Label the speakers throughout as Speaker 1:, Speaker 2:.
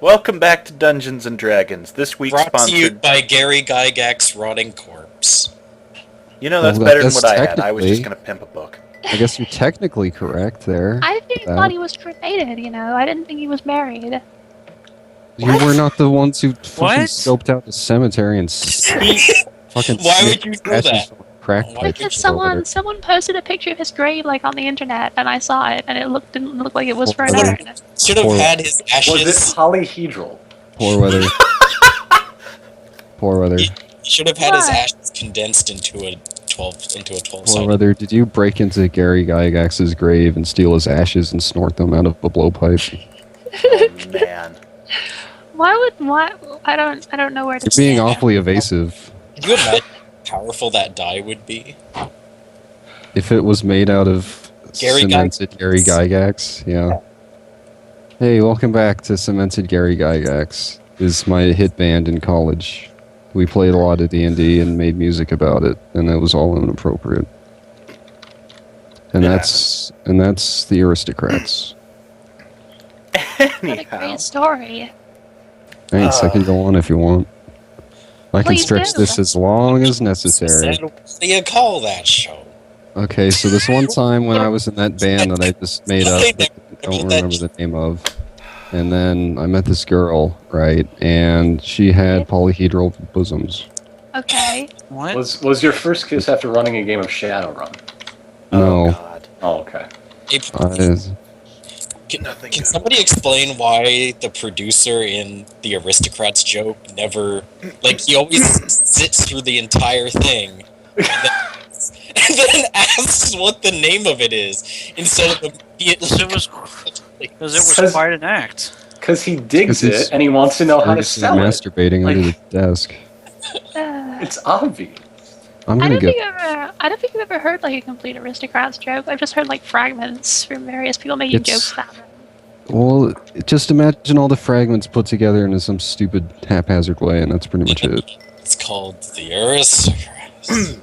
Speaker 1: Welcome back to Dungeons and Dragons. This week
Speaker 2: Brought to you
Speaker 1: sponsored
Speaker 2: by Gary Gygax's Rotting Corpse.
Speaker 1: You know, that's
Speaker 3: Well,
Speaker 1: better than
Speaker 3: that's
Speaker 1: what I had. I was just
Speaker 3: technically-
Speaker 1: going to pimp a book.
Speaker 3: I guess you're technically correct there.
Speaker 4: I thought he was cremated, I didn't think he was married.
Speaker 3: You were not the ones who fucking
Speaker 5: What?
Speaker 3: scoped out the cemetery and fucking
Speaker 2: Why would
Speaker 3: snaked
Speaker 2: you do
Speaker 3: ashes
Speaker 2: that?
Speaker 3: from a crack
Speaker 2: Why
Speaker 3: pipe
Speaker 2: would
Speaker 4: Because
Speaker 3: over there.
Speaker 4: someone posted a picture of his grave on the internet, and I saw it, and didn't look like it was for an
Speaker 3: Well,
Speaker 4: urn.
Speaker 2: Should have
Speaker 3: Poor-
Speaker 2: had his
Speaker 6: Was it
Speaker 2: ashes.
Speaker 6: polyhedral?
Speaker 3: Poor weather. Poor weather.
Speaker 2: He should have had his
Speaker 4: What?
Speaker 2: ashes condensed into a 12
Speaker 3: Poor
Speaker 2: sided.
Speaker 3: weather. Did you break into Gary Gygax's grave and steal his ashes and snort them out of a blowpipe?
Speaker 1: Oh, man.
Speaker 4: Why? I don't know where to
Speaker 3: You're being
Speaker 4: stand.
Speaker 3: awfully evasive.
Speaker 2: Can you imagine how powerful that die would be?
Speaker 3: If it was made out of
Speaker 2: Gary
Speaker 3: cemented Gary Gygax, yeah. Hey, welcome back to Cemented Gary Gygax. This is my hit band in college. We played a lot of D&D and made music about it, and it was all inappropriate. And
Speaker 1: It
Speaker 3: that's the Aristocrats.
Speaker 4: What a
Speaker 1: Anyhow.
Speaker 4: great story.
Speaker 3: Thanks, I can go on if you want. I can
Speaker 4: Please
Speaker 3: stretch
Speaker 4: do.
Speaker 3: this as long as necessary.
Speaker 2: What do you call that show?
Speaker 3: Okay, so this one time when I was in that band that I just made up, that I don't remember the name of, and then I met this girl, right, and she had polyhedral bosoms.
Speaker 4: Okay.
Speaker 5: What?
Speaker 6: Was your first kiss after running a game of Shadowrun?
Speaker 1: Oh,
Speaker 3: No,
Speaker 1: God.
Speaker 6: Oh, okay.
Speaker 2: Can somebody explain why the producer in the Aristocrats joke never, like, he always sits through the entire thing and then asks what the name of it is instead of immediately.
Speaker 5: Because it was quite an act.
Speaker 6: Because he digs
Speaker 3: 'Cause he's
Speaker 6: it and he wants to know how to
Speaker 3: seriously
Speaker 6: sell it.
Speaker 3: masturbating under
Speaker 6: Like-
Speaker 3: the desk.
Speaker 6: It's obvious.
Speaker 3: I'm
Speaker 4: I
Speaker 3: gonna
Speaker 4: don't
Speaker 3: get.
Speaker 4: think you've ever heard like a complete Aristocrats joke. I've just heard like fragments from various people making
Speaker 3: It's-
Speaker 4: jokes about it.
Speaker 3: Well, just imagine all the fragments put together in some stupid haphazard way, and that's pretty much it.
Speaker 2: It's called the Aristocrats.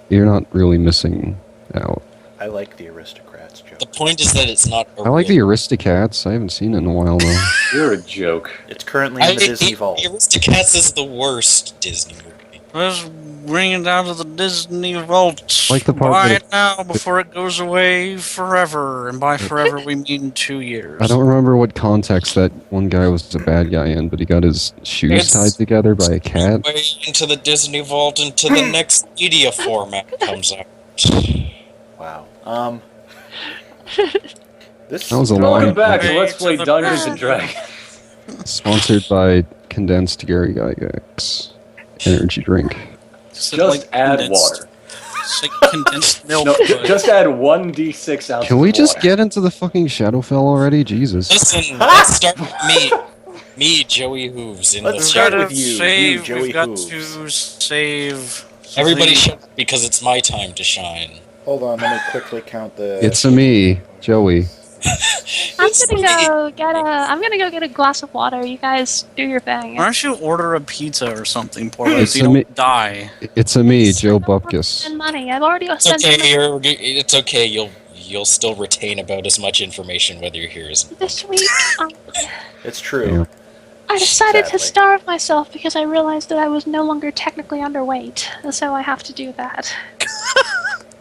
Speaker 3: You're not really missing out.
Speaker 1: I like the Aristocrats
Speaker 2: The
Speaker 1: joke.
Speaker 2: point is that it's not.
Speaker 3: I like the Aristocats. I haven't seen it in a while though.
Speaker 6: You're a joke.
Speaker 1: It's currently in the Disney Vault.
Speaker 2: The Aristocats is the worst Disney movie.
Speaker 5: Let's bring it down to the Disney Vault.
Speaker 3: Like the part
Speaker 5: Buy
Speaker 3: that
Speaker 5: it now before it goes away forever. And by forever, we mean 2 years.
Speaker 3: I don't remember what context that one guy was a bad guy in, but he got his shoes
Speaker 2: It's-
Speaker 3: tied together by a cat.
Speaker 2: Way into the Disney Vault until the next media format comes out.
Speaker 1: Wow. This
Speaker 3: That was a
Speaker 6: Welcome
Speaker 3: long
Speaker 6: back to
Speaker 5: Way
Speaker 6: Let's
Speaker 5: to
Speaker 6: Play
Speaker 5: the
Speaker 6: Dungeons and
Speaker 5: back.
Speaker 6: Dragons.
Speaker 3: Sponsored by Condensed Gary Gygax energy drink.
Speaker 6: Just add water.
Speaker 5: It's like condensed milk.
Speaker 6: No,
Speaker 5: but-
Speaker 6: just add 1d6 ounces
Speaker 3: Can we
Speaker 6: of
Speaker 3: just
Speaker 6: water.
Speaker 3: get into the fucking Shadowfell already? Jesus.
Speaker 2: Listen, let's start with me, Joey Hooves. In
Speaker 1: Let's
Speaker 2: the
Speaker 1: start
Speaker 5: Gotta
Speaker 1: with you,
Speaker 5: save.
Speaker 1: Joey
Speaker 5: We've got
Speaker 1: Hooves.
Speaker 5: to save.
Speaker 2: Everybody
Speaker 5: the-
Speaker 2: shut up because it's my time to shine.
Speaker 1: Hold on, let me quickly count the...
Speaker 3: It's a me, Joey.
Speaker 4: I'm gonna go get a glass of water. You guys do your thing.
Speaker 5: Why don't you order a pizza or something, Portland,
Speaker 3: It's
Speaker 5: so you
Speaker 3: a me-
Speaker 5: don't die?
Speaker 3: It's a me, Joe Bupkis.
Speaker 4: And money. I've already
Speaker 2: It's
Speaker 4: spent
Speaker 2: okay. It's okay. You'll still retain about as much information whether you're here as.
Speaker 4: this week.
Speaker 1: It's true.
Speaker 4: I decided to
Speaker 1: Sadly.
Speaker 4: starve myself because I realized that I was no longer technically underweight, so I have to do that.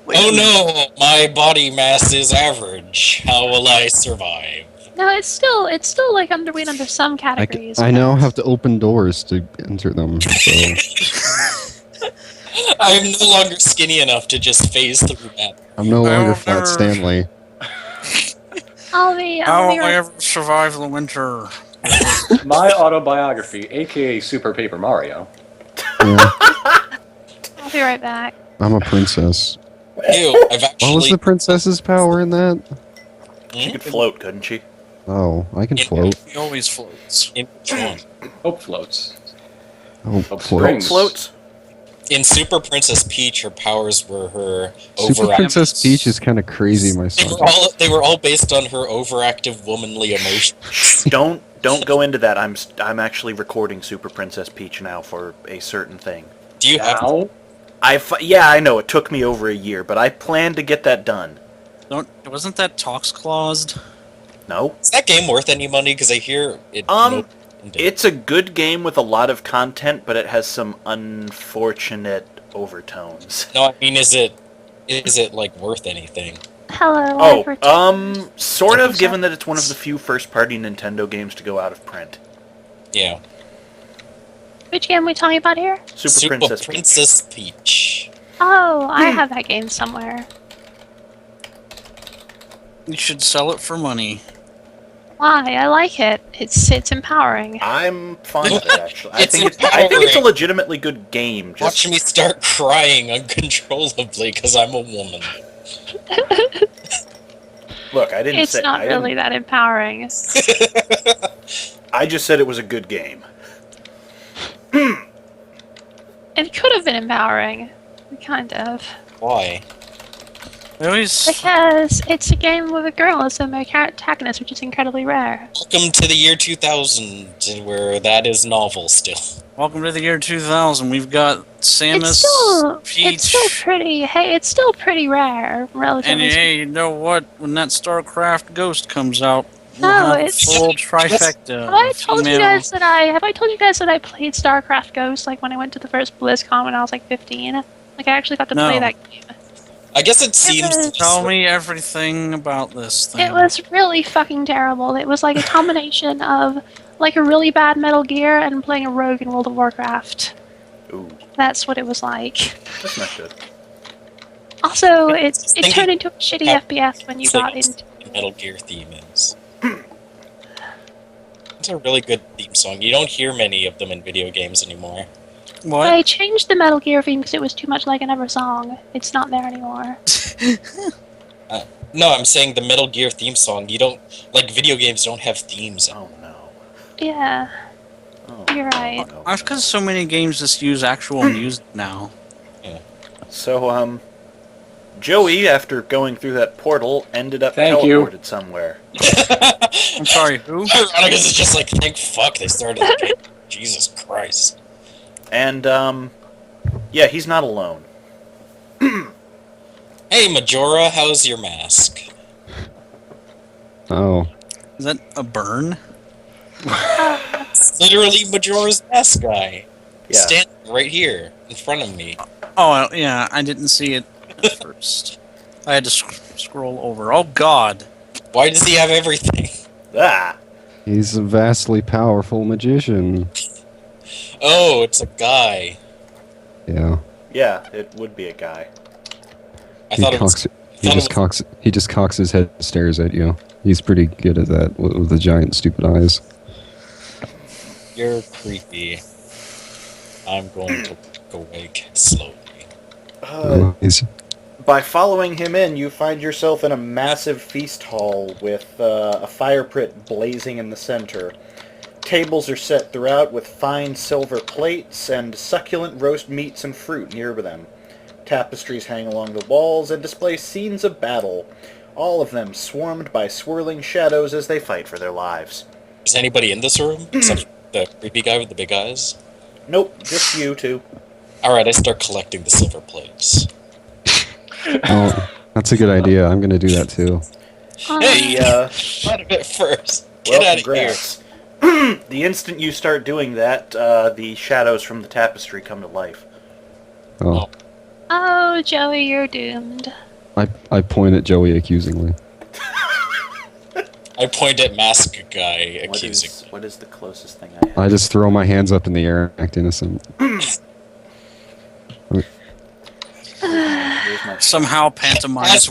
Speaker 2: Oh no, my body mass is average. How will I survive?
Speaker 4: No, it's still like underweight under some
Speaker 3: I,
Speaker 4: categories.
Speaker 3: I now have to open doors to enter them. So.
Speaker 2: I'm no longer skinny enough to just phase through that.
Speaker 3: I'm no
Speaker 5: I
Speaker 3: longer
Speaker 5: will
Speaker 3: Flat
Speaker 5: never-
Speaker 3: Stanley.
Speaker 4: I'll be
Speaker 5: How will I
Speaker 4: right.
Speaker 5: ever survive the winter?
Speaker 6: My autobiography, aka Super Paper Mario.
Speaker 3: Yeah,
Speaker 4: I'll be right back.
Speaker 3: I'm a princess.
Speaker 2: Ew, I've
Speaker 3: What was
Speaker 2: actually.
Speaker 3: the princess's power in that?
Speaker 1: She could float, couldn't she?
Speaker 3: Oh, I can float.
Speaker 5: He always floats.
Speaker 2: In which one?
Speaker 6: Hope floats.
Speaker 3: Oh,
Speaker 6: Hope
Speaker 3: float.
Speaker 6: springs.
Speaker 1: Floats?
Speaker 2: In Super Princess Peach, her powers were her
Speaker 3: Super
Speaker 2: overactive.
Speaker 3: Princess Peach is kind of crazy, my son.
Speaker 2: They were all based on her overactive womanly emotions.
Speaker 1: Shh, don't go into that. I'm actually recording Super Princess Peach now for a certain thing.
Speaker 2: Do you have?
Speaker 6: Now,
Speaker 1: Yeah, I know, it took me over a year, but I plan to get that done.
Speaker 5: Wasn't that tox claused?
Speaker 1: No.
Speaker 2: Is that game worth any money? Because I hear it.
Speaker 1: It's a good game with a lot of content, but it has some unfortunate overtones.
Speaker 2: No, I mean, is it like worth anything?
Speaker 4: Hello,
Speaker 1: Oh,
Speaker 4: I've returned.
Speaker 1: sort of, given that it's one of the few first-party Nintendo games to go out of print.
Speaker 2: Yeah.
Speaker 4: Which game are we talking about here?
Speaker 1: Super Princess Peach.
Speaker 2: Princess Peach.
Speaker 4: Oh, I have that game somewhere.
Speaker 5: You should sell it for money.
Speaker 4: Why? I like it. It's empowering.
Speaker 1: I'm fine with it, actually. I
Speaker 2: It's
Speaker 1: think it's a
Speaker 2: empowering.
Speaker 1: legitimately good game.
Speaker 2: Watch me start crying uncontrollably because I'm a woman.
Speaker 1: Look, I didn't
Speaker 4: It's
Speaker 1: say...
Speaker 4: not really that empowering.
Speaker 1: I just said it was a good game.
Speaker 4: It could have been empowering. Kind of.
Speaker 2: Why?
Speaker 5: I always
Speaker 4: Because it's a game with a girl as the main protagonist, which is incredibly rare.
Speaker 2: Welcome to the year 2000, where that is novel still.
Speaker 5: welcome to the year 2000. We've got Samus, Peach,
Speaker 4: It's still pretty. Hey, it's still pretty rare,
Speaker 5: and
Speaker 4: relatively.
Speaker 5: hey, you know what? When that StarCraft Ghost comes out,
Speaker 4: No,
Speaker 5: we'll have
Speaker 4: it's-
Speaker 5: a full trifecta.
Speaker 4: Have I told you
Speaker 5: female-
Speaker 4: guys that I played StarCraft Ghost like when I went to the first BlizzCon when I was like 15? Like I actually got to
Speaker 5: No.
Speaker 4: play that game.
Speaker 2: I guess it seems.
Speaker 4: was-
Speaker 5: Tell me everything about this thing.
Speaker 4: It was really fucking terrible. It was like a combination of like a really bad Metal Gear and playing a rogue in World of Warcraft.
Speaker 1: Ooh,
Speaker 4: That's what it was like.
Speaker 1: that's not good.
Speaker 4: Also, it
Speaker 2: Thinking-
Speaker 4: turned into a shitty FPS when you got
Speaker 2: Thinking-
Speaker 4: into.
Speaker 2: Metal Gear theme is. It's a really good theme song. You don't hear many of them in video games anymore.
Speaker 5: What?
Speaker 4: I changed the Metal Gear theme because it was too much like another song. It's not there anymore.
Speaker 2: No, I'm saying the Metal Gear theme song. You don't like video games don't have themes.
Speaker 1: Oh, no.
Speaker 4: Yeah,
Speaker 1: Oh,
Speaker 4: you're right.
Speaker 1: no.
Speaker 5: That's because so many games just use actual music now.
Speaker 1: So, Joey, after going through that portal, ended up
Speaker 6: Thank you.
Speaker 1: teleported somewhere.
Speaker 5: I'm sorry, who?
Speaker 2: Veronicas is just like, thank fuck they started the game. Jesus Christ.
Speaker 1: And, yeah, he's not alone.
Speaker 2: Hey, Majora, how's your mask?
Speaker 3: Oh,
Speaker 5: Is that a burn?
Speaker 2: It's literally Majora's Mask guy.
Speaker 1: Yeah.
Speaker 2: Standing right here in front of me.
Speaker 5: Oh, yeah, I didn't see it at first. I had to scroll over. Oh, God.
Speaker 2: Why does he have everything?
Speaker 1: Ah!
Speaker 3: he's a vastly powerful magician.
Speaker 2: Oh, it's a guy.
Speaker 3: Yeah.
Speaker 1: Yeah, it would be a guy.
Speaker 2: I thought it was.
Speaker 3: He just cocks his head and stares at you. He's pretty good at that with the giant stupid eyes.
Speaker 2: You're creepy. I'm going to walk away slowly.
Speaker 3: He's
Speaker 1: By following him in, you find yourself in a massive feast hall with a fire pit blazing in the center. Tables are set throughout with fine silver plates and succulent roast meats and fruit near them. Tapestries hang along the walls and display scenes of battle, all of them swarmed by swirling shadows as they fight for their lives.
Speaker 2: Is anybody in this room except the creepy guy with the big eyes?
Speaker 1: Nope, just you two.
Speaker 2: Alright, I start collecting the silver plates.
Speaker 3: oh, that's a good idea. I'm gonna do that too.
Speaker 2: Hey,
Speaker 1: The,
Speaker 2: out of it first. Get
Speaker 1: well,
Speaker 2: out of here.
Speaker 1: congrats. The instant you start doing that, the shadows from the tapestry come to life.
Speaker 3: Oh,
Speaker 4: Oh, Joey, you're doomed.
Speaker 3: I point at Joey accusingly.
Speaker 2: I point at mask guy, accusing.
Speaker 1: What is the closest thing I have?
Speaker 3: I just throw my hands up in the air, act innocent.
Speaker 1: Here's my
Speaker 5: Somehow pantomime.
Speaker 2: As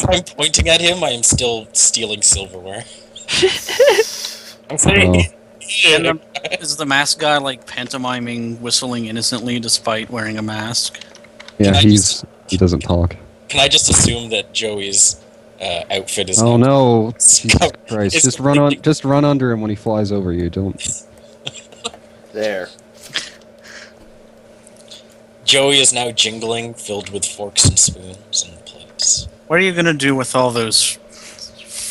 Speaker 2: I'm pointing at him, I am still stealing silverware. I'm saying,
Speaker 5: And is the mask guy like pantomiming, whistling innocently despite wearing a mask?
Speaker 3: Yeah,
Speaker 2: Can I
Speaker 3: he doesn't talk.
Speaker 2: can I just assume that Joey's outfit is?
Speaker 3: Oh
Speaker 2: now-
Speaker 3: no! Jesus Christ!
Speaker 2: It's
Speaker 3: Just run under him when he flies over you. Don't.
Speaker 1: there.
Speaker 2: Joey is now jingling, filled with forks and spoons and plates.
Speaker 5: What are you gonna do with all those?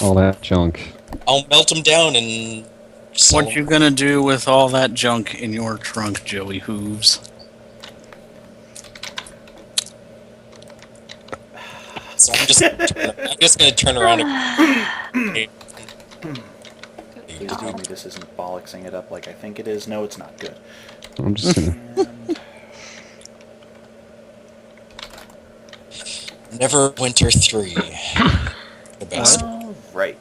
Speaker 3: All that junk.
Speaker 2: I'll melt them down and. sell
Speaker 5: What you gonna do with all that junk in your trunk, Joey Hooves?
Speaker 2: So I'm just gonna turn around and
Speaker 1: Please tell me this isn't bollocksing it up like I think it is. No, it's not. Good.
Speaker 3: I'm just gonna.
Speaker 1: And
Speaker 2: Neverwinter 3. The best.
Speaker 1: all right.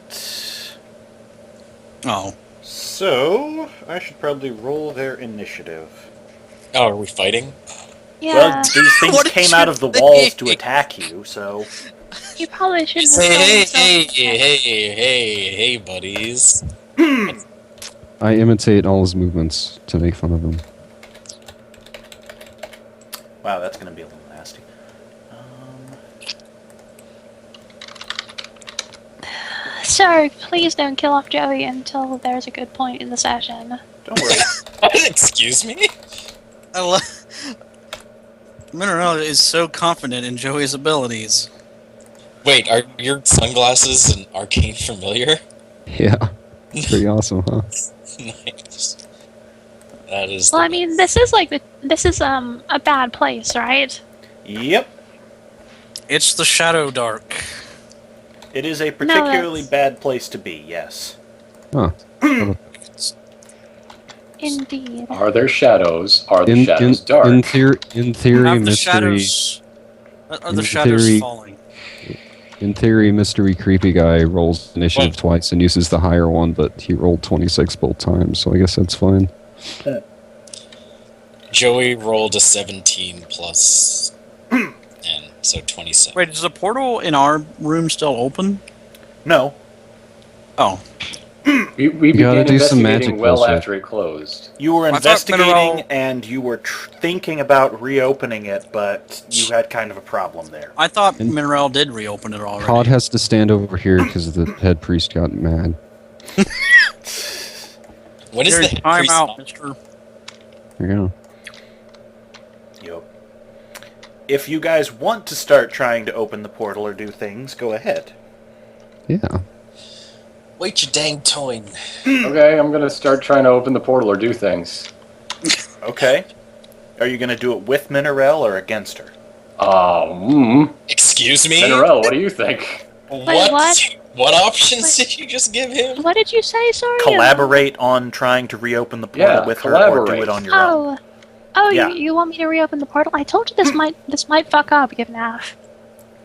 Speaker 5: Oh.
Speaker 1: So, I should probably roll their initiative.
Speaker 2: Oh, are we fighting?
Speaker 4: Yeah,
Speaker 1: Well, these things
Speaker 5: What did
Speaker 1: came
Speaker 5: you
Speaker 1: out of the
Speaker 5: think?
Speaker 1: walls to attack you, so...
Speaker 4: you probably shouldn't have
Speaker 2: Hey,
Speaker 4: told
Speaker 2: hey,
Speaker 4: yourself
Speaker 2: hey,
Speaker 4: that.
Speaker 2: hey, buddies.
Speaker 3: I imitate all his movements to make fun of him.
Speaker 1: Wow, that's going to be a little nasty.
Speaker 4: Sir, please don't kill off Joey until there's a good point in the session.
Speaker 1: Don't worry.
Speaker 2: Excuse me?
Speaker 5: Mineral is so confident in Joey's abilities.
Speaker 2: Wait, are your sunglasses an arcane familiar?
Speaker 3: Yeah. Pretty awesome, huh?
Speaker 2: Nice. That is.
Speaker 4: Well,
Speaker 2: the
Speaker 4: I mean, this is a bad place, right?
Speaker 1: Yep.
Speaker 5: It's the Shadow Dark.
Speaker 1: It is a particularly
Speaker 4: that's-
Speaker 1: bad place to be, yes.
Speaker 3: Huh.
Speaker 4: Indeed.
Speaker 6: Are there shadows? Are the
Speaker 3: In
Speaker 6: shadows dark?
Speaker 3: in theory,
Speaker 5: Have the
Speaker 3: mystery.
Speaker 5: shadows. Are the
Speaker 3: in
Speaker 5: shadows
Speaker 3: theory-
Speaker 5: falling?
Speaker 3: In theory, mystery creepy guy rolls initiative
Speaker 2: What?
Speaker 3: twice and uses the higher one, but he rolled 26 both times, so I guess that's fine.
Speaker 2: Joey rolled a 17 plus 10, so 27.
Speaker 5: Wait, is the portal in our room still open?
Speaker 1: No.
Speaker 5: Oh.
Speaker 6: We
Speaker 3: You gotta
Speaker 6: began
Speaker 3: do some
Speaker 6: investigating
Speaker 3: magic
Speaker 6: well
Speaker 3: bullshit.
Speaker 6: after it closed.
Speaker 1: You were
Speaker 5: I thought
Speaker 1: investigating
Speaker 5: Mineral-
Speaker 1: and you were thinking about reopening it, but you had kind of a problem there.
Speaker 5: I thought
Speaker 3: And-
Speaker 5: Mineral did reopen it already.
Speaker 3: Todd has to stand over here because the head priest got mad.
Speaker 2: When is
Speaker 5: You're
Speaker 2: the
Speaker 5: in time
Speaker 2: priest
Speaker 5: out,
Speaker 2: not-
Speaker 5: mister.
Speaker 3: There you go.
Speaker 1: Yep. If you guys want to start trying to open the portal or do things, go ahead.
Speaker 3: Yeah.
Speaker 2: Wait your dang toin.
Speaker 6: Okay, I'm gonna start trying to open the portal or do things.
Speaker 1: Okay. Are you going to do it with Minerel or against her?
Speaker 2: Excuse me?
Speaker 6: Minerel, what do you think?
Speaker 4: what?
Speaker 2: What options
Speaker 4: Wait.
Speaker 2: did you just give him?
Speaker 4: What did you say? Sorry.
Speaker 1: Collaborate on trying to reopen the portal
Speaker 6: Yeah,
Speaker 1: with her, or do
Speaker 6: collaborate.
Speaker 1: it on your own.
Speaker 4: Oh,
Speaker 1: Yeah.
Speaker 4: you want me to reopen the portal? I told you this might fuck up, Givnaf.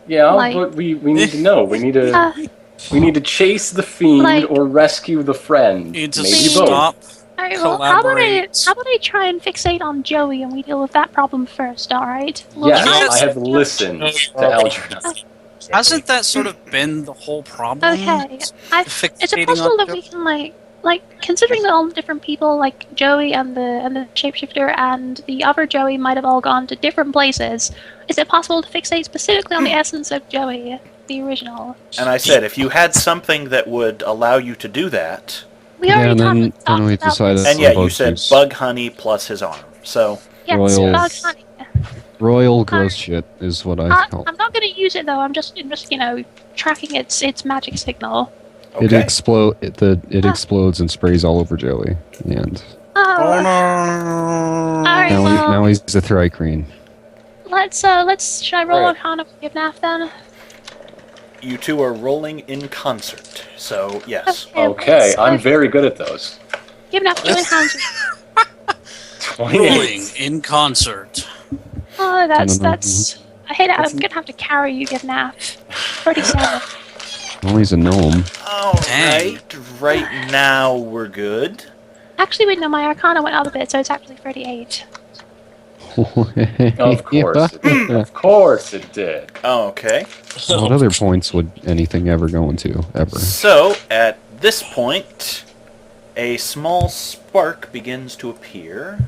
Speaker 6: Yeah,
Speaker 4: Like-
Speaker 6: but we need to know. We need to
Speaker 4: Uh,
Speaker 6: chase the fiend
Speaker 4: Like-
Speaker 6: or rescue the friend.
Speaker 5: You just
Speaker 6: Maybe both.
Speaker 5: stop.
Speaker 4: all right. Well, how about
Speaker 5: Collaborate.
Speaker 4: I try and fixate on Joey and we deal with that problem first? All right. We'll
Speaker 6: Yes,
Speaker 4: try-
Speaker 6: I have listened
Speaker 2: No,
Speaker 6: to
Speaker 2: you're wrong.
Speaker 6: Algernon.
Speaker 5: Hasn't that sort of been the whole problem?
Speaker 4: Okay. Is it
Speaker 5: Fixating
Speaker 4: possible
Speaker 5: on
Speaker 4: that
Speaker 5: Joey?
Speaker 4: we can like considering that all the different people, like Joey and the shapeshifter and the other Joey, might have all gone to different places? Is it possible to fixate specifically on the essence of Joey, the original?
Speaker 1: And I said, if you had something that would allow you to do that,
Speaker 4: We
Speaker 3: Yeah,
Speaker 4: already
Speaker 3: and then-
Speaker 4: talked
Speaker 3: then we
Speaker 4: about
Speaker 3: decided-
Speaker 4: this.
Speaker 1: and
Speaker 3: Or
Speaker 1: yeah, you
Speaker 3: bug
Speaker 1: said
Speaker 3: juice.
Speaker 1: bug honey plus his arm. So,
Speaker 4: Yes,
Speaker 3: Royal-
Speaker 4: bug honey.
Speaker 3: Royal gross shit is what I call
Speaker 4: I'm not going to use it though. I'm just tracking its magic signal.
Speaker 3: it.
Speaker 1: okay.
Speaker 3: It explodes and sprays all over Joey. And
Speaker 5: Oh
Speaker 4: Oh,
Speaker 5: no!
Speaker 4: Alright.
Speaker 3: now,
Speaker 4: well-
Speaker 3: now he's a Thri-Kreen.
Speaker 4: let's. Should I roll
Speaker 6: Right.
Speaker 4: Arcana with Givnaf then?
Speaker 1: You two are rolling in concert. So, yes.
Speaker 6: Okay, I'm very good at those.
Speaker 4: Givnaf, you and Hans.
Speaker 6: 28.
Speaker 5: Rolling in concert.
Speaker 4: Oh, that's.
Speaker 3: Mhm.
Speaker 4: I hate it. I'm gonna have to carry you, Givnaf. 37.
Speaker 3: Well, he's a gnome.
Speaker 1: Alright, right now we're good.
Speaker 4: Actually, wait, no, my Arcana went up a bit, so it's actually 38.
Speaker 6: Of course, it did. Of course it did.
Speaker 1: Okay.
Speaker 3: What other points would anything ever go into, ever?
Speaker 1: So, at this point, a small spark begins to appear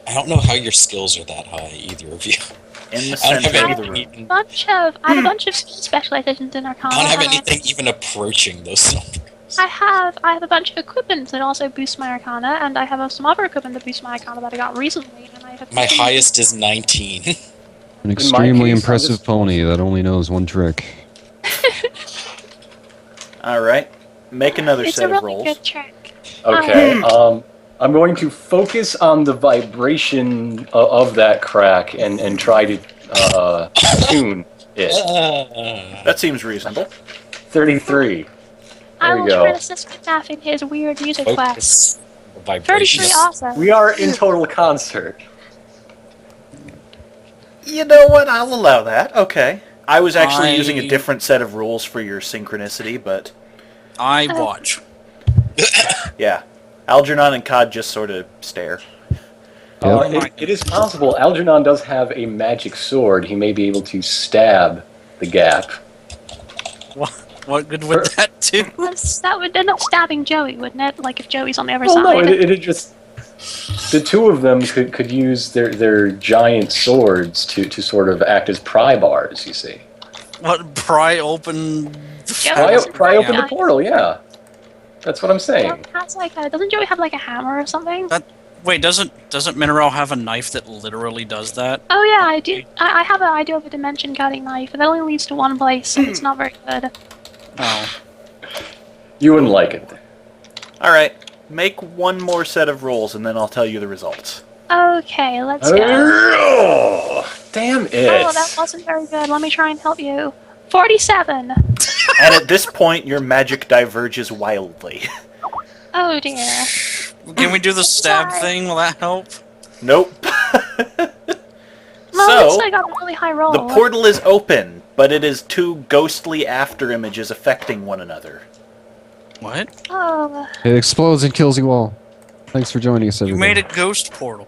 Speaker 2: I don't know how your skills are that high, either of you.
Speaker 1: in the
Speaker 2: I don't have
Speaker 1: center of the
Speaker 2: anything
Speaker 1: room.
Speaker 2: even,
Speaker 4: I have a bunch of specializations in Arcana.
Speaker 2: I don't have
Speaker 4: and
Speaker 2: anything even approaching those numbers.
Speaker 4: I have a bunch of equipment that also boosts my Arcana, and I have some other equipment that boosts my Arcana that I got recently, and I have.
Speaker 2: My highest is 19.
Speaker 3: An extremely
Speaker 6: case, I'm
Speaker 3: impressive
Speaker 6: just-
Speaker 3: pony that only knows one trick.
Speaker 1: Alright. Make another
Speaker 4: It's
Speaker 1: set
Speaker 4: a
Speaker 1: of
Speaker 4: really
Speaker 1: rolls.
Speaker 4: good trick.
Speaker 6: Okay, I'm going to focus on the vibration of that crack and try to tune it.
Speaker 1: That seems reasonable.
Speaker 6: 33.
Speaker 4: I
Speaker 6: There
Speaker 4: will
Speaker 6: we go.
Speaker 4: try to assist with math in his weird music class.
Speaker 2: Focus the vibration.
Speaker 4: 33, awesome.
Speaker 6: We are in total concert.
Speaker 1: You know what? I'll allow that. Okay. I was actually
Speaker 5: I-
Speaker 1: using a different set of rules for your synchronicity, but
Speaker 5: I watch.
Speaker 1: yeah. Algernon and Cod just sort of stare.
Speaker 6: It is possible. Algernon does have a magic sword. He may be able to stab the gap.
Speaker 5: What good would that do?
Speaker 4: That would end up stabbing Joey, wouldn't it? Like if Joey's on the other
Speaker 6: Well, no,
Speaker 4: side.
Speaker 6: it just... The two of them could use their giant swords to sort of act as pry bars, you see.
Speaker 5: What, pry open...
Speaker 6: Pry open the portal, yeah. That's what I'm saying.
Speaker 4: Joey has doesn't Joey have like a hammer or something?
Speaker 5: Wait, doesn't Mineral have a knife that literally does that?
Speaker 4: Oh yeah, I do. I do have a dimension cutting knife, but that only leads to one place, and it's not very good.
Speaker 5: Oh.
Speaker 6: You wouldn't like it.
Speaker 1: Alright. Make one more set of rolls, and then I'll tell you the results.
Speaker 4: Okay, let's go.
Speaker 6: Oh, damn it.
Speaker 4: Oh, that wasn't very good. Let me try and help you. 47.
Speaker 1: And at this point, your magic diverges wildly.
Speaker 4: Oh dear.
Speaker 5: Can we do the stab thing? Will that help?
Speaker 1: Nope.
Speaker 4: Well, at least
Speaker 1: So,
Speaker 4: I got a really high roll.
Speaker 1: the portal is open, but it is two ghostly after images affecting one another.
Speaker 5: What?
Speaker 4: Oh.
Speaker 3: It explodes and kills you all. Thanks for joining us,
Speaker 5: You
Speaker 3: everybody.
Speaker 5: made a ghost portal.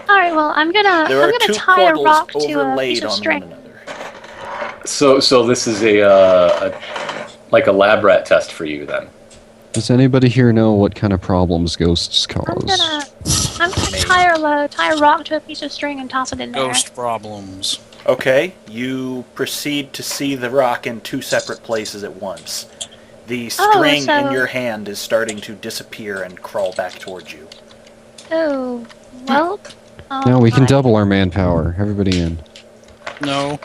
Speaker 4: All right. Well, I'm gonna
Speaker 1: There are two
Speaker 4: tie a
Speaker 1: portals
Speaker 4: rock to a piece
Speaker 1: overlaid
Speaker 4: of
Speaker 1: on
Speaker 4: string.
Speaker 1: one another.
Speaker 6: So this is a lab rat test for you then.
Speaker 3: Does anybody here know what kind of problems ghosts
Speaker 4: I'm
Speaker 3: cause?
Speaker 4: gonna tie a rock to a piece of string and toss it in there.
Speaker 5: Ghost problems.
Speaker 1: Okay, you proceed to see the rock in two separate places at once. The string
Speaker 4: so-
Speaker 1: in your hand is starting to disappear and crawl back towards you.
Speaker 4: Oh, well.
Speaker 3: Now we can
Speaker 4: I-
Speaker 3: double our manpower. Everybody in.
Speaker 5: No.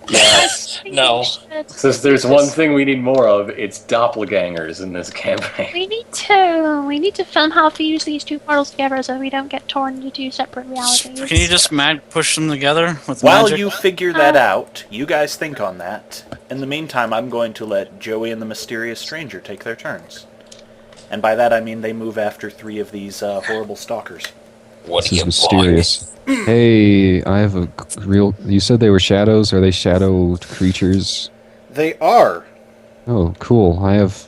Speaker 6: Yes.
Speaker 4: I think
Speaker 2: No.
Speaker 4: we should-
Speaker 6: So there's one thing we need more of, it's doppelgangers in this campaign.
Speaker 4: We need to somehow fuse these two portals together so we don't get torn into two separate realities.
Speaker 5: Can you just push them together with
Speaker 1: While
Speaker 5: magic?
Speaker 1: you figure that out, you guys think on that. In the meantime, I'm going to let Joey and the mysterious stranger take their turns. And by that I mean they move after three of these horrible stalkers.
Speaker 2: What
Speaker 3: This
Speaker 2: do
Speaker 3: is
Speaker 2: you
Speaker 3: mysterious. Hey, I have a real... You said they were shadows? Are they shadow creatures?
Speaker 1: They are.
Speaker 3: Oh, cool. I have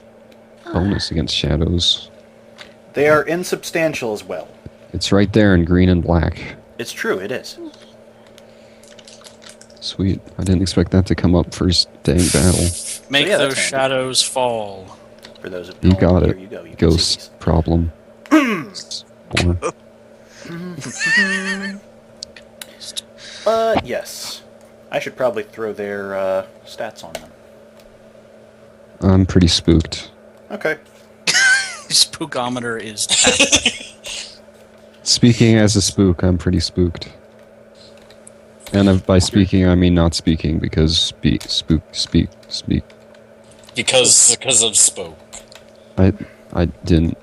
Speaker 3: bonus against shadows.
Speaker 1: They are insubstantial as well.
Speaker 3: It's right there in green and black.
Speaker 1: It's true, it is.
Speaker 3: Sweet. I didn't expect that to come up first day in battle.
Speaker 5: Make
Speaker 1: So yeah,
Speaker 5: those
Speaker 1: that's handy.
Speaker 5: shadows fall.
Speaker 1: For those of
Speaker 3: You
Speaker 1: you,
Speaker 3: got
Speaker 1: here
Speaker 3: it.
Speaker 1: you go. You can see
Speaker 3: Ghost problem. More.
Speaker 1: yes. I should probably throw their stats on them.
Speaker 3: I'm pretty spooked.
Speaker 1: Okay.
Speaker 5: Spookometer is.
Speaker 3: Speaking as a spook, I'm pretty spooked. And by speaking, I mean not speaking, because speak.
Speaker 2: Because of spoke.
Speaker 3: I didn't.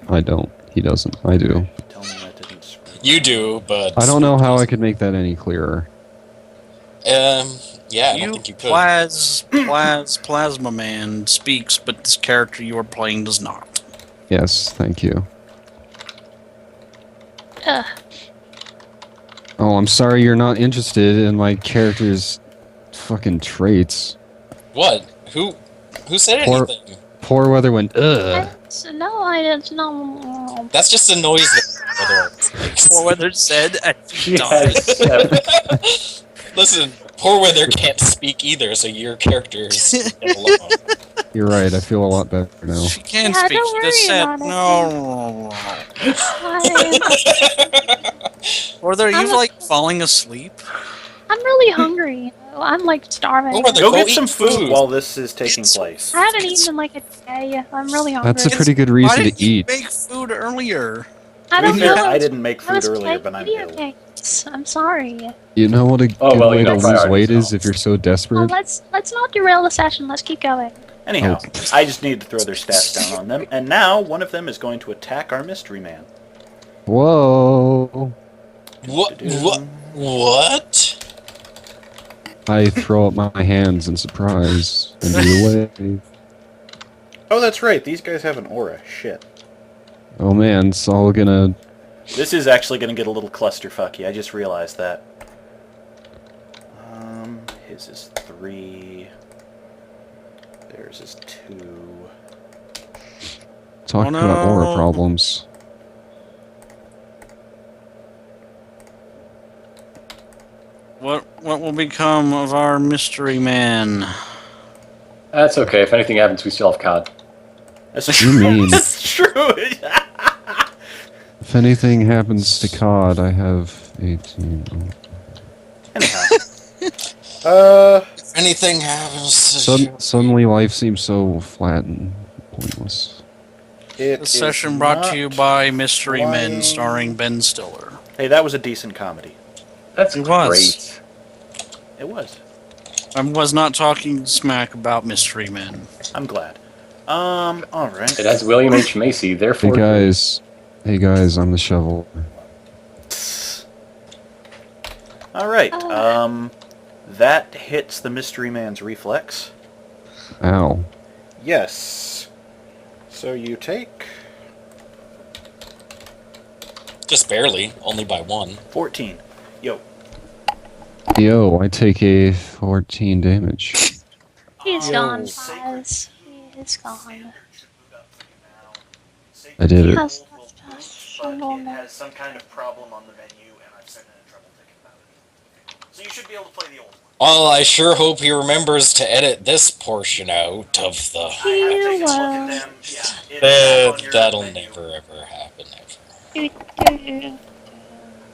Speaker 3: I don't. He doesn't. I do.
Speaker 1: Tell me that didn't screw.
Speaker 2: You do, but
Speaker 3: I don't know how I could make that any clearer.
Speaker 2: Yeah, I don't
Speaker 5: You
Speaker 2: think you could.
Speaker 5: Plasma Man speaks, but this character you are playing does not.
Speaker 3: Yes, thank you.
Speaker 4: Ugh.
Speaker 3: Oh, I'm sorry you're not interested in my character's fucking traits.
Speaker 2: What? Who said
Speaker 3: Poor-
Speaker 2: anything?
Speaker 3: Poor weather went,
Speaker 4: No, I didn't. No.
Speaker 2: That's just a noise that Weather makes.
Speaker 5: Poor Weather said as
Speaker 6: She
Speaker 5: he died.
Speaker 6: has seven.
Speaker 2: Listen, Poor Weather can't speak either, so your characters get along.
Speaker 3: You're right, I feel a lot better now.
Speaker 5: She can
Speaker 4: Yeah,
Speaker 5: speak.
Speaker 4: don't
Speaker 5: She just
Speaker 4: worry
Speaker 5: said
Speaker 4: about it.
Speaker 5: no. Or are you
Speaker 4: I'm a-
Speaker 5: like falling asleep?
Speaker 4: I'm really hungry. You know? I'm like starving.
Speaker 2: Oh,
Speaker 1: Go get
Speaker 2: eat
Speaker 1: some food
Speaker 2: food.
Speaker 1: while this is taking place.
Speaker 4: I haven't eaten in like a day. I'm really hungry.
Speaker 3: That's a pretty good
Speaker 5: Why
Speaker 3: reason
Speaker 5: didn't
Speaker 3: to
Speaker 5: you
Speaker 3: eat.
Speaker 5: make food earlier?
Speaker 4: I don't
Speaker 1: Fair,
Speaker 4: know.
Speaker 1: I didn't make
Speaker 4: I
Speaker 1: food
Speaker 4: was
Speaker 1: earlier,
Speaker 4: playing
Speaker 1: but I'm
Speaker 4: video
Speaker 1: ill.
Speaker 4: games. I'm sorry.
Speaker 3: You know what a good
Speaker 6: Oh, well,
Speaker 3: way
Speaker 6: you
Speaker 3: to
Speaker 6: know,
Speaker 3: lose
Speaker 6: priorities
Speaker 3: weight
Speaker 6: and
Speaker 3: is
Speaker 6: all.
Speaker 3: if you're so
Speaker 4: Well,
Speaker 3: desperate?
Speaker 4: let's not derail the session. Let's keep going.
Speaker 1: Anyhow,
Speaker 3: Oh.
Speaker 1: I just need to throw their stats down on them, and now one of them is going to attack our mystery man.
Speaker 3: Whoa!
Speaker 2: What?
Speaker 3: I throw up my hands in surprise and do the wave.
Speaker 1: Oh, that's right. These guys have an aura. Shit.
Speaker 3: Oh man, it's all gonna...
Speaker 1: This is actually going to get a little clusterfucky. I just realized that. His is 3. Theirs is 2.
Speaker 3: Talk
Speaker 5: Oh,
Speaker 3: about aura
Speaker 5: no.
Speaker 3: problems.
Speaker 5: What will become of our mystery man?
Speaker 6: That's okay. If anything happens, we still have COD.
Speaker 1: That's
Speaker 3: You
Speaker 1: true.
Speaker 3: mean-
Speaker 1: That's true.
Speaker 3: If anything happens to COD, I have 18...
Speaker 1: Anyhow.
Speaker 2: If anything happens to
Speaker 3: Suddenly life seems so flat and pointless.
Speaker 1: It
Speaker 5: This
Speaker 1: is
Speaker 5: session brought to
Speaker 1: not
Speaker 5: you by Mystery
Speaker 1: flying.
Speaker 5: Men, starring Ben Stiller.
Speaker 1: Hey, that was a decent comedy.
Speaker 6: That's
Speaker 5: It was.
Speaker 6: great.
Speaker 1: It was.
Speaker 5: I was not talking smack about Mystery Men.
Speaker 1: I'm glad. Alright.
Speaker 6: It has William H. Macy,
Speaker 3: Hey
Speaker 6: therefore...
Speaker 3: guys, I'm the shovel.
Speaker 1: Alright, that hits the Mystery Man's reflex.
Speaker 3: Ow.
Speaker 1: Yes. So you take
Speaker 2: just barely, only by 1.
Speaker 1: 14. Yo.
Speaker 3: Yo, I take a 14 damage.
Speaker 4: He's
Speaker 1: Yo.
Speaker 4: gone, guys. He is gone.
Speaker 3: I did it.
Speaker 4: Has
Speaker 1: But it has some kind of problem on the menu, and I've sent in a trouble ticket about it. So you should be able to play the old one.
Speaker 2: Well, I sure hope he remembers to edit this portion out of the...
Speaker 4: He
Speaker 1: Take a look at
Speaker 4: will.
Speaker 1: them. Yeah, it's on your
Speaker 2: that'll
Speaker 1: menu.
Speaker 2: never ever happen, ever.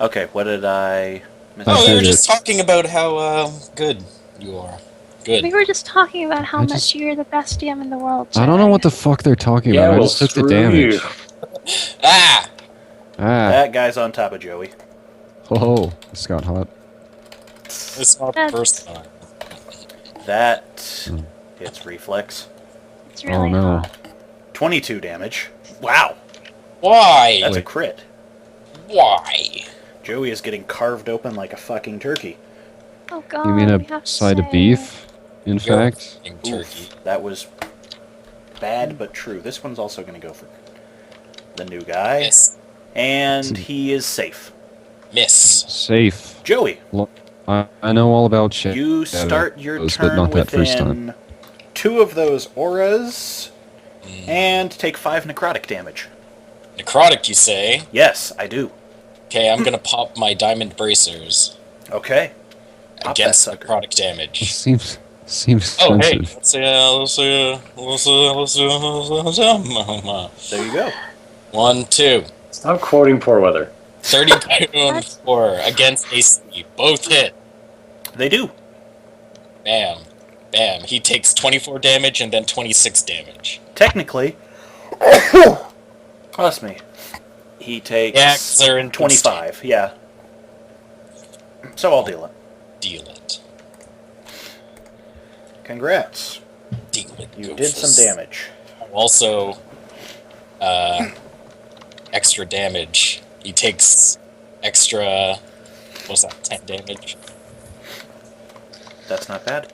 Speaker 1: Okay, what did I miss?
Speaker 3: I
Speaker 2: Oh, we
Speaker 3: heard
Speaker 2: were just
Speaker 3: it.
Speaker 2: talking about how good you are. Good.
Speaker 4: We were just talking about how
Speaker 3: I
Speaker 4: much
Speaker 3: just-
Speaker 4: you're the best DM in the world.
Speaker 3: I don't know
Speaker 4: Jack.
Speaker 3: what the fuck they're talking
Speaker 6: Yeah,
Speaker 3: about. I
Speaker 6: well,
Speaker 3: just took the
Speaker 6: screw
Speaker 3: damage.
Speaker 6: you.
Speaker 2: Ah!
Speaker 3: Ah.
Speaker 1: That guy's on top of Joey.
Speaker 3: Oh, this got hot.
Speaker 2: It's not the
Speaker 4: That's-
Speaker 2: first time.
Speaker 1: That hits reflex.
Speaker 4: It's really
Speaker 3: Oh no.
Speaker 4: hot.
Speaker 1: 22 damage. Wow,
Speaker 2: Why?
Speaker 1: that's a
Speaker 3: Wait.
Speaker 1: crit.
Speaker 2: Why?
Speaker 1: Joey is getting carved open like a fucking turkey.
Speaker 4: Oh god.
Speaker 3: You mean
Speaker 4: we have
Speaker 3: a
Speaker 4: to
Speaker 3: side of
Speaker 4: say-
Speaker 3: beef? In
Speaker 2: You're
Speaker 3: fact?
Speaker 2: a turkey.
Speaker 1: Oof, that was bad but true. This one's also going to go for the new guy.
Speaker 2: Miss.
Speaker 1: And he is safe.
Speaker 2: Miss.
Speaker 3: Safe.
Speaker 1: Joey,
Speaker 3: I know all about shit.
Speaker 1: you start your
Speaker 3: but
Speaker 1: turn
Speaker 3: not that first
Speaker 1: within 2 of those auras and take 5 necrotic damage.
Speaker 2: Necrotic, you say?
Speaker 1: Yes, I do.
Speaker 2: Okay, I'm gonna pop my diamond bracers
Speaker 1: Okay. Pop that
Speaker 2: against
Speaker 1: sucker.
Speaker 2: necrotic
Speaker 3: It
Speaker 2: damage.
Speaker 3: seems
Speaker 2: Oh, hey,
Speaker 3: expensive.
Speaker 1: There you go.
Speaker 2: 1, 2.
Speaker 6: Stop quoting poor weather.
Speaker 2: 32 and
Speaker 4: What?
Speaker 2: 4 against AC. Both hit.
Speaker 1: They do.
Speaker 2: Bam. Bam. He takes 24 damage and then 26 damage.
Speaker 1: Technically, trust me, he takes
Speaker 2: Yeah, 'cause they're in
Speaker 1: 25. Yeah. So I'll deal it.
Speaker 2: Deal it.
Speaker 1: Congrats.
Speaker 2: Deal it.
Speaker 1: You did some
Speaker 2: Goofus.
Speaker 1: damage.
Speaker 2: Also, extra damage. He takes extra, what's that, 10 damage?
Speaker 1: That's not bad.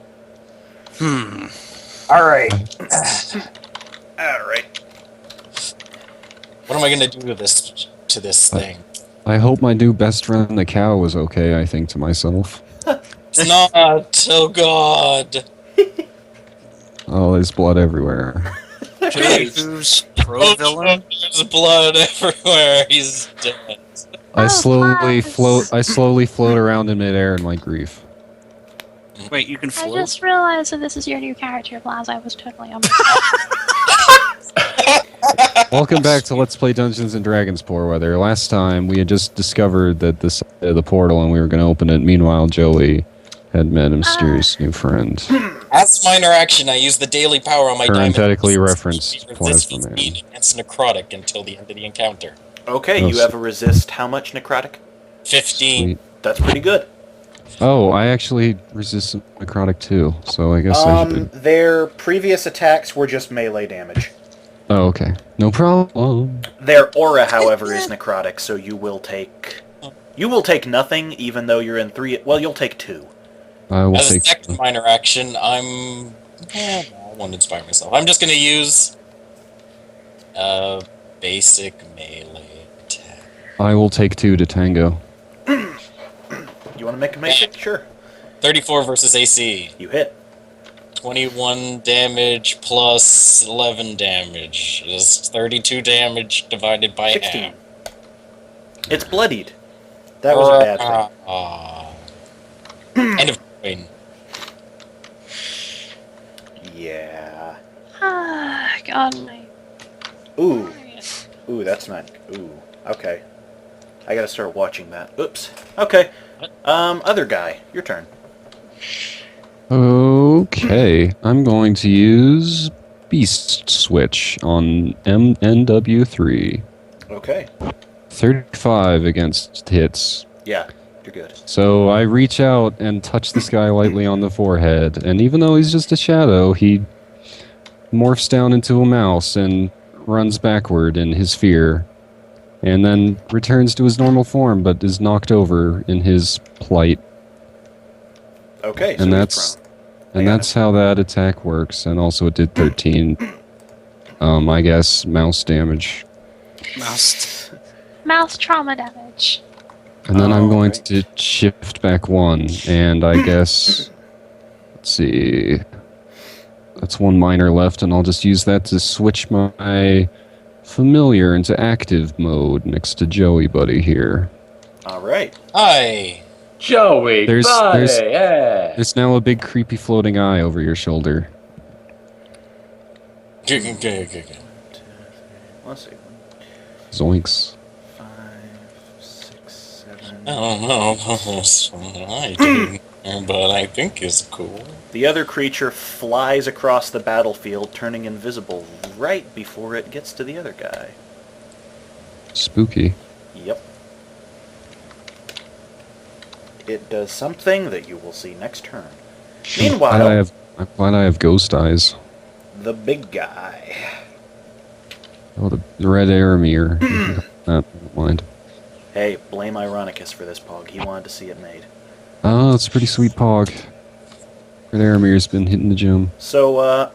Speaker 6: Alright.
Speaker 1: Alright.
Speaker 2: What am I gonna do to this thing?
Speaker 3: I hope my new best friend the cow was okay, I think to myself.
Speaker 2: It's not, oh god.
Speaker 3: Oh, there's blood everywhere.
Speaker 5: Joey, who's pro
Speaker 2: Oh,
Speaker 5: villain?
Speaker 2: there's blood everywhere. He's dead.
Speaker 3: I
Speaker 4: Oh,
Speaker 3: slowly
Speaker 4: Buzz.
Speaker 3: float around in midair in my grief.
Speaker 5: Wait, you can
Speaker 4: I
Speaker 5: float?
Speaker 4: just realized that this is your new character, Blaz. I was totally on.
Speaker 3: Welcome back to Let's Play Dungeons and Dragons, Poor Weather. Last time we had just discovered that this the portal and we were going to open it. Meanwhile, Joey had met a mysterious new friend.
Speaker 2: As minor action, I use the daily power on my diamond.
Speaker 3: Parenthetically referenced
Speaker 2: Resist
Speaker 3: Plasma Man.
Speaker 2: speed against necrotic until the end of the encounter.
Speaker 1: Okay,
Speaker 3: Oh,
Speaker 1: you have a resist how much necrotic?
Speaker 2: 15.
Speaker 3: Sweet.
Speaker 1: That's pretty good.
Speaker 3: Oh, I actually resist some necrotic too, so I guess I should.
Speaker 1: Their previous attacks were just melee damage.
Speaker 3: Oh, okay. No problem.
Speaker 1: Their aura, however, is necrotic, so you will take nothing, even though you're in 3. Well, you'll take 2.
Speaker 3: I will
Speaker 2: As a
Speaker 3: take.
Speaker 2: second minor action, I won't inspire myself. I'm just going to use Basic melee attack.
Speaker 3: I will take 2 to tango.
Speaker 1: You want to make a basic? Sure.
Speaker 2: 34 versus AC.
Speaker 1: You hit.
Speaker 2: 21 damage plus 11 damage is 32 damage divided by
Speaker 1: 16.
Speaker 2: half.
Speaker 1: It's bloodied. That was a bad thing.
Speaker 2: End of turn.
Speaker 1: Yeah.
Speaker 4: God, my.
Speaker 1: Ooh. Ooh, that's not... Ooh. Okay. I gotta start watching that. Oops. Okay. Other guy. Your turn.
Speaker 3: Okay, I'm going to use Beast Switch on NW3.
Speaker 1: Okay.
Speaker 3: 35 against hits.
Speaker 1: Yeah. You're good.
Speaker 3: So I reach out and touch this guy lightly on the forehead, and even though he's just a shadow, he morphs down into a mouse and runs backward in his fear, and then returns to his normal form, but is knocked over in his plight.
Speaker 1: Okay, so
Speaker 3: And
Speaker 1: he's
Speaker 3: that's
Speaker 1: prone.
Speaker 3: and that's how that attack works. And also, it did 13. I guess mouse damage.
Speaker 5: Mouse.
Speaker 4: Mouse trauma damage.
Speaker 3: And then I'm going
Speaker 1: right.
Speaker 3: to shift back 1, and I guess... Let's see... That's 1 minor left, and I'll just use that to switch my familiar into active mode next to Joey Buddy here.
Speaker 1: Alright.
Speaker 2: Hi.
Speaker 6: Joey,
Speaker 3: There's-
Speaker 6: buddy,
Speaker 3: there's-
Speaker 6: yeah.
Speaker 3: There's now a big creepy floating eye over your shoulder.
Speaker 2: Okay.
Speaker 1: Let's see.
Speaker 3: Zoinks.
Speaker 1: 5, 6, 7...
Speaker 2: I don't know. I do, but I think it's cool.
Speaker 1: The other creature flies across the battlefield, turning invisible right before it gets to the other guy.
Speaker 3: Spooky.
Speaker 1: Yep. It does something that you will see next turn. Meanwhile,
Speaker 3: I'm glad I have ghost eyes.
Speaker 1: the big guy.
Speaker 3: Oh, the red Aramir. Never mind.
Speaker 1: Hey, blame Ironicus for this, Pog. He wanted to see it made.
Speaker 3: Oh, it's a pretty sweet pog. Red Aramir's been hitting the gym.
Speaker 1: So,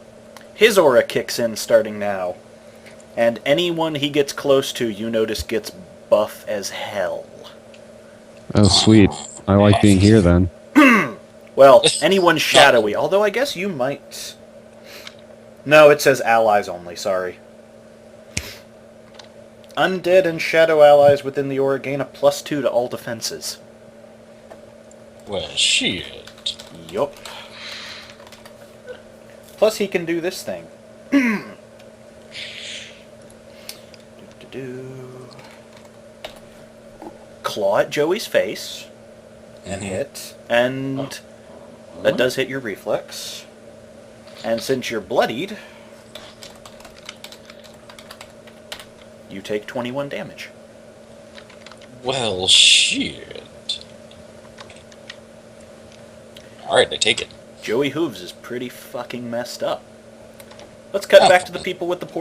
Speaker 1: his aura kicks in starting now. And anyone he gets close to, you notice, gets buff as hell.
Speaker 3: Oh, sweet. I like being here then.
Speaker 1: Well, anyone shadowy, although I guess you might... No, it says allies only, sorry. Undead and shadow allies within the aura gain a +2 to all defenses.
Speaker 2: Well, shit.
Speaker 1: Yup. Plus he can do this thing. Claw at Joey's face. And hit. And that does hit your reflex. And since you're bloodied, you take 21 damage.
Speaker 2: Well, shit. Alright, I take it.
Speaker 1: Joey Hooves is pretty fucking messed up. Let's cut back to the people with the poor